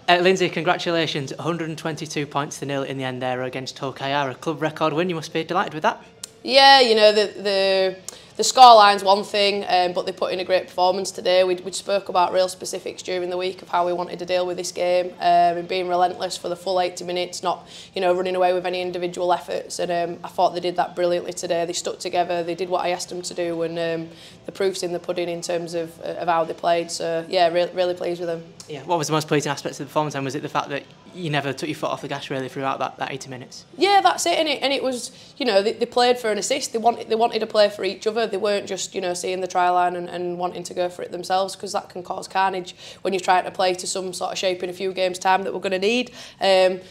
Lindsay, congratulations. 122 points to 0 in the end there against Tokayar. A club record win. You must be delighted with that. Yeah, you know, the scoreline's one thing, but they put in a great performance today. We spoke about real specifics during the week of how we wanted to deal with this game, and being relentless for the full 80 minutes, not, you know, running away with any individual efforts. And I thought they did that brilliantly today. They stuck together. They did what I asked them to do, and the proof's in the pudding in terms of how they played. So yeah, really pleased with them. Yeah. What was the most pleasing aspects of the performance? And was it the fact that you never took your foot off the gas really throughout that 80 minutes? Yeah, that's it. And it was, you know, they played for an assist. They wanted to play for each other. They weren't just, you know, seeing the try line and wanting to go for it themselves, because that can cause carnage when you're trying to play to some sort of shape in a few games' time that we're going to need.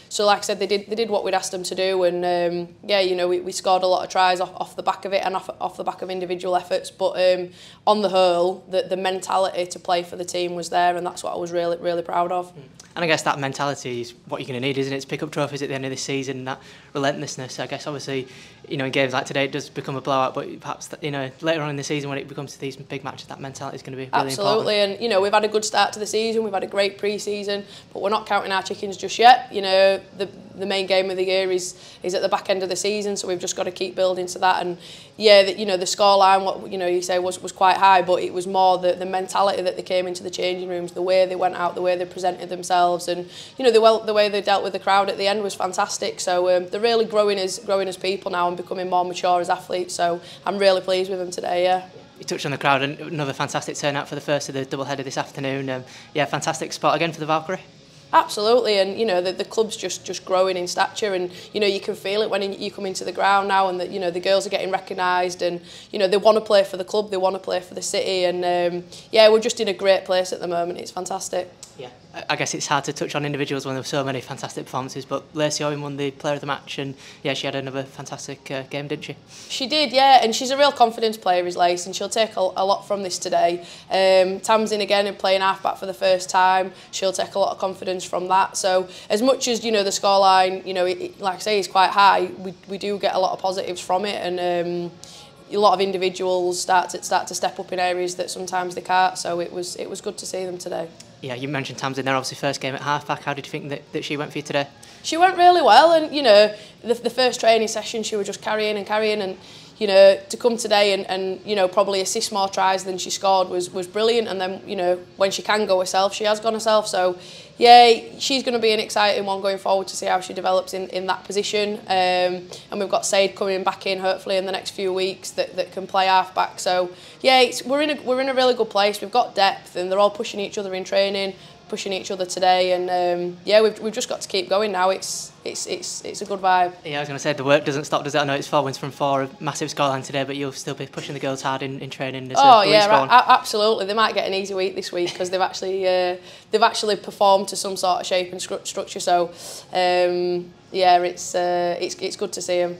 So like I said, they did what we'd asked them to do, and yeah, you know, we scored a lot of tries off the back of it and off the back of individual efforts. But on the whole, the mentality to play for the team was there, and that's what I was really proud of. And I guess that mentality is what you're going to need, isn't it? To pick up trophies at the end of this season, that relentlessness. I guess obviously, you know, in games like today it does become a blowout, but perhaps, you know, later on in the season when it becomes to these big matches, that mentality is going to be really Absolutely. important. And you know, we've had a good start to the season. We've had a great pre-season, but we're not counting our chickens just yet. You know, the main game of the year is at the back end of the season, so we've just got to keep building to that. And yeah, you know, the scoreline, what you know, you say was quite high, but it was more the mentality that they came into the changing rooms, the way they went out, the way they presented themselves, and you know, the way they dealt with the crowd at the end was fantastic. So they're really growing as people now and becoming more mature as athletes. So I'm really pleased with them today. Yeah. You touched on the crowd, and another fantastic turnout for the first of the doubleheader this afternoon. Yeah, fantastic spot again for the Valkyrie. Absolutely, and you know, the club's just growing in stature, and you know, you can feel it when you come into the ground now, and that, you know, the girls are getting recognised, and you know, they want to play for the club, they want to play for the city, and yeah, we're just in a great place at the moment. It's fantastic. Yeah, I guess it's hard to touch on individuals when there were so many fantastic performances, but Lacey Owen won the player of the match, and yeah, she had another fantastic game, didn't she? She did, yeah, and she's a real confidence player, is Lace, and she'll take a lot from this today. Tam's in again and playing half-back for the first time. She'll take a lot of confidence from that. So as much as, you know, the scoreline, you know, like I say, is quite high, we do get a lot of positives from it, and a lot of individuals start to step up in areas that sometimes they can't. So it was good to see them today. Yeah, you mentioned Tam's in there, obviously first game at half-back. How did you think that she went for you today? She went really well, and you know, the first training session she was just carrying, and you know, to come today and you know, probably assist more tries than she scored was brilliant. And then, you know, when she can go herself, she has gone herself. So yeah, she's going to be an exciting one going forward to see how she develops in that position. And we've got Said coming back in hopefully in the next few weeks that can play half back. So yeah, we're in a really good place. We've got depth, and they're all pushing each other in training, pushing each other today, and yeah, we've just got to keep going now. It's a good vibe. Yeah, I was going to say, the work doesn't stop, does it? I know it's 4 wins from 4, a massive scoreline today, but you'll still be pushing the girls hard in training. Oh yeah, absolutely. They might get an easy week this week because they've actually performed to some sort of shape and structure. So yeah, it's good to see them.